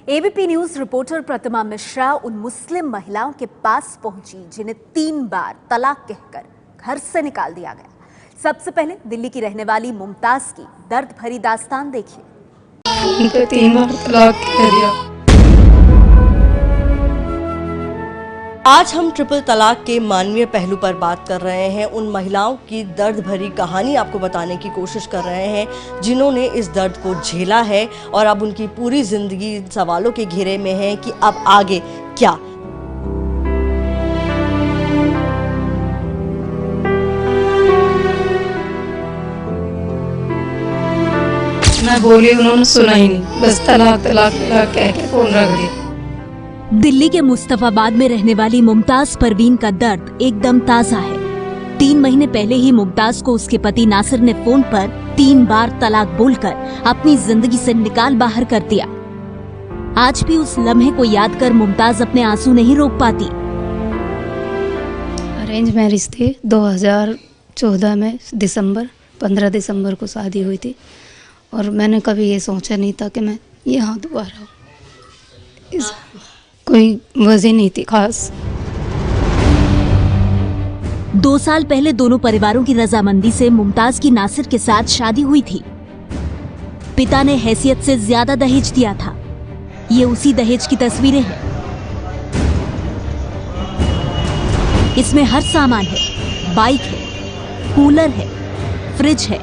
ABP news reporter प्रतिमा मिश्रा उन मुस्लिम महिलाओं के पास पहुंची जिन्हें 3 बार तलाक कहकर घर से निकाल दिया गया। सबसे पहले दिल्ली की रहने वाली मुमताज की दर्द भरी दास्तान देखिए। उनको 3 बार तलाक कह दिया। आज हम ट्रिपल तलाक के मानवीय पहलू पर बात कर रहे हैं। उन महिलाओं की दर्द भरी कहानी आपको बताने की कोशिश कर रहे हैं जिन्होंने इस दर्द को झेला है और अब उनकी पूरी जिंदगी सवालों के घेरे में है कि अब आगे क्या। मैं बोली, उन्होंने सुना ही नहीं, बस तलाक तलाक तलाक कह के फोन रख दिया। दिल्ली के मुस्तफाबाद में रहने वाली मुमताज परवीन का दर्द एकदम ताजा है। 3 महीने पहले ही मुमताज को उसके पति नासिर ने फोन पर 3 बार तलाक बोलकर अपनी जिंदगी से निकाल बाहर कर दिया। आज भी उस लम्हे को याद कर मुमताज अपने आंसू नहीं रोक पाती। अरेंज मैरिज थी 2014 में 15 दिसंबर को शादी हुई थी और मैंने कभी ये सोचा नहीं था कि मैं यहाँ दोबारा कोई वजह नहीं थी खास। 2 साल पहले दोनों परिवारों की रजामंदी से मुमताज की नासिर के साथ शादी हुई थी। पिता ने हैसियत से ज्यादा दहेज दिया था। ये उसी दहेज की तस्वीरें हैं। इसमें हर सामान है, बाइक है, कूलर है, फ्रिज है,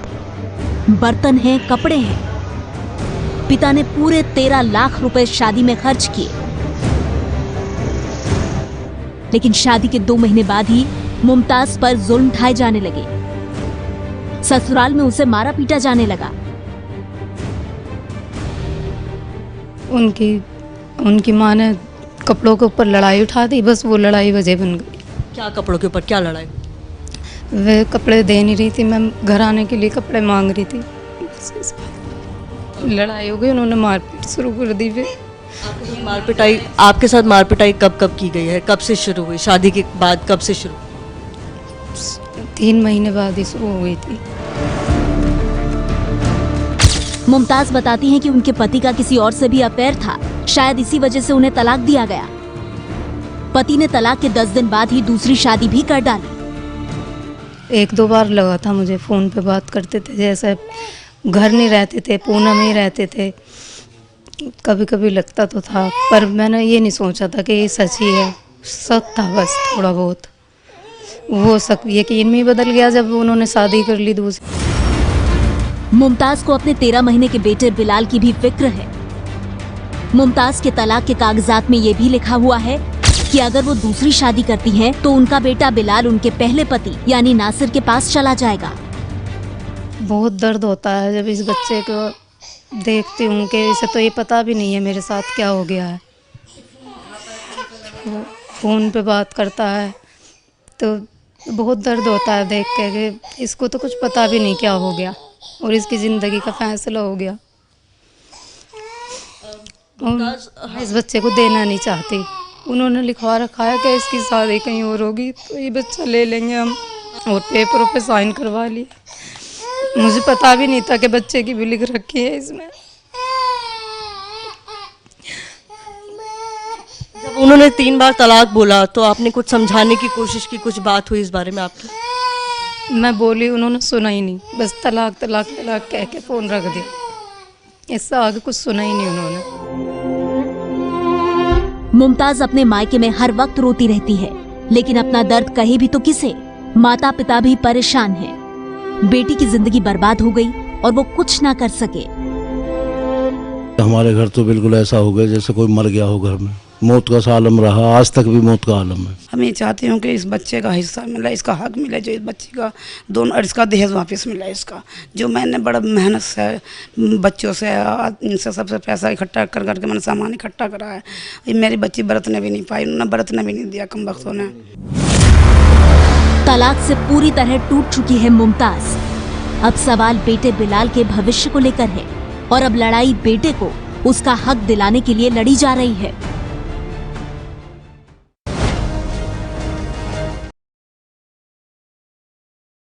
बर्तन है, कपड़े हैं। पिता ने पूरे 13 लाख रुपए शादी में खर्च किए। लेकिन शादी के 2 महीने बाद ही मुमताज पर जुल्म ढाए जाने लगे। ससुराल में उसे मारा पीटा जाने लगा। उनकी माँ ने कपड़ों के ऊपर लड़ाई उठा दी, बस वो लड़ाई वजह बन गई। क्या कपड़ों के ऊपर क्या लड़ाई? वे कपड़े दे नहीं रही थी, मैं घर आने के लिए कपड़े मांग रही थी, लड़ाई हो गई। उन्होंने मारपीट शुरू कर दी। फिर आपके साथ मारपिटाई कब की गई है? कब से शुरू हुई? शादी के बाद कब से शुरू? 3 महीने बाद ही शुरू हुई थी। मुमताज बताती हैं कि उनके पति का किसी और से भी अफेयर था। शायद इसी वजह से उन्हें तलाक दिया गया। पति ने तलाक के 10 दिन बाद ही दूसरी शादी भी कर डाली। 1-2 बार लगा था मुझे, फोन पे बात करते थे, जैसे घर नहीं रहते थे, पूना में ही रहते थे। कभी कभी लगता तो था, पर मैंने ये नहीं सोचा था कि ये सच ही है। शक था बस थोड़ा बहुत। वो शक यकीन में बदल गया जब उन्होंने शादी कर ली दूसरी। मुमताज को अपने 13 महीने के बेटे बिलाल की भी फिक्र है। मुमताज के तलाक के कागजात में ये भी लिखा हुआ है कि अगर वो दूसरी शादी करती हैं, तो उनका बेटा बिलाल उनके पहले पति यानी नासिर के पास चला जाएगा। बहुत दर्द होता है जब इस बच्चे को देखती हूँ कि इसे तो ये पता भी नहीं है मेरे साथ क्या हो गया है। वो फ़ोन पे बात करता है तो बहुत दर्द होता है देख के कि इसको तो कुछ पता भी नहीं क्या हो गया और इसकी ज़िंदगी का फैसला हो गया। और इस बच्चे को देना नहीं चाहती। उन्होंने लिखवा रखा है कि इसकी शादी कहीं और होगी तो ये बच्चा ले लेंगे हम, और पेपरों पे साइन करवा लिए। मुझे पता भी नहीं था कि बच्चे की भी लिख रखी है इसमें। जब उन्होंने 3 बार तलाक बोला तो आपने कुछ समझाने की कोशिश की? कुछ बात हुई इस बारे में आपकी? मैं बोली, उन्होंने सुना ही नहीं, बस तलाक तलाक तलाक कह के फ़ोन रख दिया। इससे आगे कुछ सुना ही नहीं उन्होंने। मुमताज अपने मायके में हर वक्त रोती रहती है, लेकिन अपना दर्द कहे भी तो किसे? माता पिता भी परेशान हैं। बेटी की जिंदगी बर्बाद हो गई और वो कुछ ना कर सके। हमारे घर तो बिल्कुल ऐसा हो गया जैसे कोई मर गया हो घर में। मौत का सा आलम रहा, आज तक भी मौत का आलम है। हम ये चाहते हैं कि इस बच्चे का हिस्सा मिले, इसका हक मिले, जो इस बच्चे का दोनों और इसका दहेज वापस मिले। इसका जो मैंने बड़ा मेहनत से बच्चों से इनसे सबसे पैसा इकट्ठा कर करके मैंने सामान इकट्ठा करा है। ये मेरी बच्ची बरतने भी नहीं पाई, उन्होंने बरतने भी नहीं दिया कम वक्तों ने। तलाक से पूरी तरह टूट चुकी है मुमताज। अब सवाल बेटे बिलाल के भविष्य को लेकर है और अब लड़ाई बेटे को उसका हक दिलाने के लिए लड़ी जा रही है।